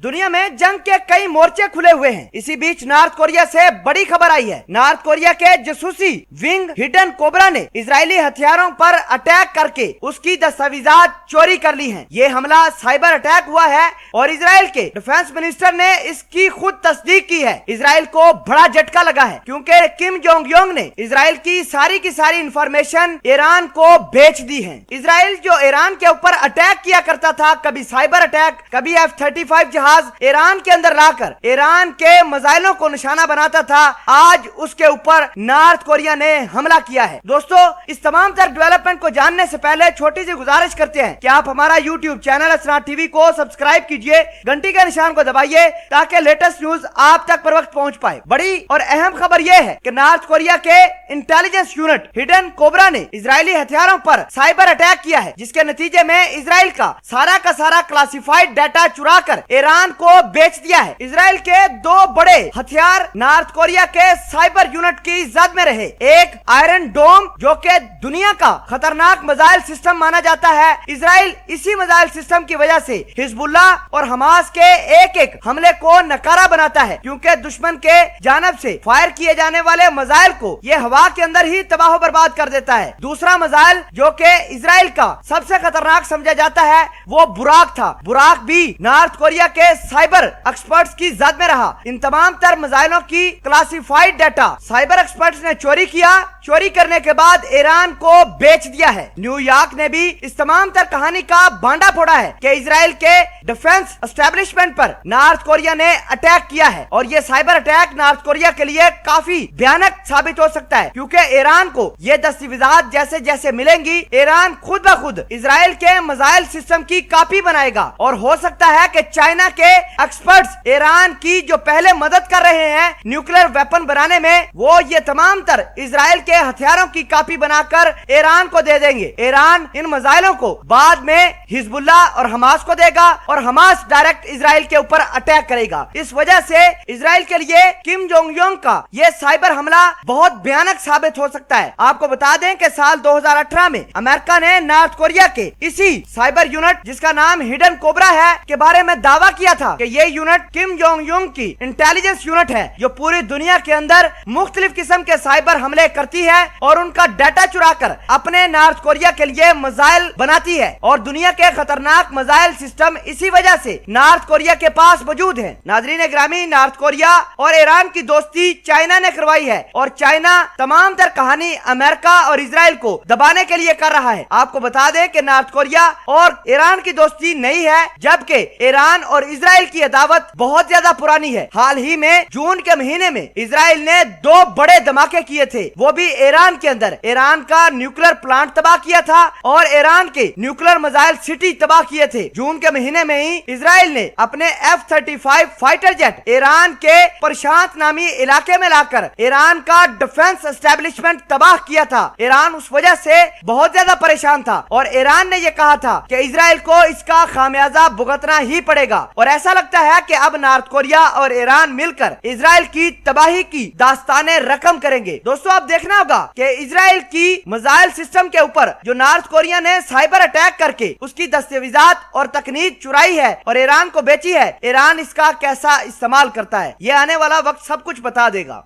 दुनिया में जंग के कई मोर्चे खुले हुए हैं। इसी बीच नॉर्थ कोरिया से बड़ी खबर आई है। नॉर्थ कोरिया के जासूसी विंग हिडन कोबरा ने इजरायली हथियारों पर अटैक करके उसकी दस्तावेजात चोरी कर ली हैं। ये हमला साइबर अटैक हुआ है और इजराइल के डिफेंस मिनिस्टर ने इसकी खुद तस्दीक की है। इजराइल को बड़ा झटका लगा है क्योंकि किम जोंग योंग ने इजराइल की सारी इंफॉर्मेशन ईरान को बेच दी है। इजराइल जो ईरान के ऊपर अटैक किया करता था, कभी साइबर अटैक, कभी F-35 जहाज ईरान के अंदर लाकर ईरान के मिसाइलों को निशाना बनाता था, आज उसके ऊपर नॉर्थ कोरिया ने हमला किया है। दोस्तों, इस तमाम तरह डेवलपमेंट को जानने से पहले छोटी सी गुजारिश करते हैं कि आप हमारा YouTube चैनल असरार टीवी को सब्सक्राइब कीजिए, घंटी के निशान को दबाइए ताकि लेटेस्ट न्यूज आप तक पर वक्त पहुंच पाए। बड़ी और अहम खबर यह है कि नॉर्थ कोरिया के इंटेलिजेंस यूनिट हिडन कोबरा ने इजरायली हथियारों पर साइबर अटैक किया है, जिसके नतीजे में इजराइल का सारा क्लासिफाइड डाटा चुरा कर ईरान को बेच दिया है। इजराइल के दो बड़े हथियार नॉर्थ कोरिया के साइबर यूनिट की जद में रहे। एक आयरन डोम, जो कि दुनिया का खतरनाक मिसाइल सिस्टम माना जाता है। इजराइल इसी मिसाइल सिस्टम की वजह से हिजबुल्लाह और हमास के एक हमले को नकारा बनाता है, क्योंकि दुश्मन के जानब से फायर किए जाने वाले मिसाइल को ये हवा के अंदर ही तबाह बर्बाद कर देता है। दूसरा मिसाइल जो कि इजराइल का सबसे खतरनाक समझा जाता है वो बुराक था। बुराक भी नॉर्थ कोरिया के साइबर एक्सपर्ट्स की जद में रहा। इन तमाम तर मिसाइलों की क्लासिफाइड डाटा साइबर एक्सपर्ट्स ने चोरी किया। चोरी करने के बाद ईरान को बेच दिया है। न्यूयॉर्क ने भी इस तमाम तर कहानी का भांडा फोड़ा है कि इजराइल के डिफेंस एस्टेब्लिशमेंट पर नॉर्थ कोरिया ने अटैक किया है और ये साइबर अटैक नॉर्थ कोरिया के लिए काफी भयानक साबित हो सकता है, क्योंकि ईरान को ये दस्तावेजात जैसे जैसे मिलेंगी, ईरान खुद ब खुद इजराइल के मिसाइल सिस्टम की कॉपी बनाएगा। और हो सकता है कि चाइना के एक्सपर्ट्स ईरान की जो पहले मदद कर रहे हैं न्यूक्लियर वेपन बनाने में, वो ये तमाम तर इजराइल के हथियारों की कॉपी बनाकर ईरान को दे देंगे। ईरान इन मिसाइलों को बाद में हिजबुल्लाह और हमास को देगा और हमास डायरेक्ट इजराइल के ऊपर अटैक करेगा। इस वजह से इजराइल के लिए किम जोंग योंग का यह साइबर हमला बहुत भयानक साबित हो सकता है। आपको बता दें कि साल 2018 में अमेरिका ने नॉर्थ कोरिया के इसी साइबर यूनिट, जिसका नाम हिडन कोबरा है, के बारे में दावा किया था कि ये यूनिट किम जोंग योंग की इंटेलिजेंस यूनिट है, जो पूरी दुनिया के अंदर मुख्तलिफ किस्म के साइबर हमले करती है और उनका डाटा चुराकर अपने नॉर्थ कोरिया के लिए मिसाइल बनाती है। और दुनिया के खतरनाक मिसाइल सिस्टम इसी वजह से नॉर्थ कोरिया के पास मौजूद है। नाजरीन ग्रामी, नॉर्थ कोरिया और ईरान की दोस्ती चाइना ने करवाई है और चाइना तमाम तर कहानी अमेरिका और इजराइल को दबाने के लिए कर रहा है। आपको बता दें कि नॉर्थ कोरिया और ईरान की दोस्ती नहीं है, जबकि ईरान और इजराइल की अदावत बहुत ज्यादा पुरानी है। हाल ही में जून के महीने में इजराइल ने दो बड़े धमाके किए थे, वो भी ईरान के अंदर। ईरान का न्यूक्लियर प्लांट तबाह किया था और ईरान के न्यूक्लियर मिसाइल सिटी तबाह किए थे। जून के महीने में ही इजराइल ने अपने F-35 फाइटर जेट ईरान के प्रशांत नामी इलाके में लाकर ईरान का डिफेंस एस्टेब्लिशमेंट तबाह किया था। ईरान उस वजह से बहुत ज्यादा परेशान था और ईरान ने यह कहा था कि इजराइल को इसका खामियाजा भुगतना ही पड़ेगा। और ऐसा लगता है कि अब नॉर्थ कोरिया और ईरान मिलकर इजराइल की तबाही की दास्ताने रकम करेंगे। दोस्तों, अब देखना होगा कि इजराइल की मिसाइल सिस्टम के ऊपर जो नॉर्थ कोरिया ने साइबर अटैक करके उसकी दस्तावेजात और तकनीक चुराई है और ईरान को बेची है, ईरान इसका कैसा इस्तेमाल करता है, ये आने वाला वक्त सब कुछ बता देगा।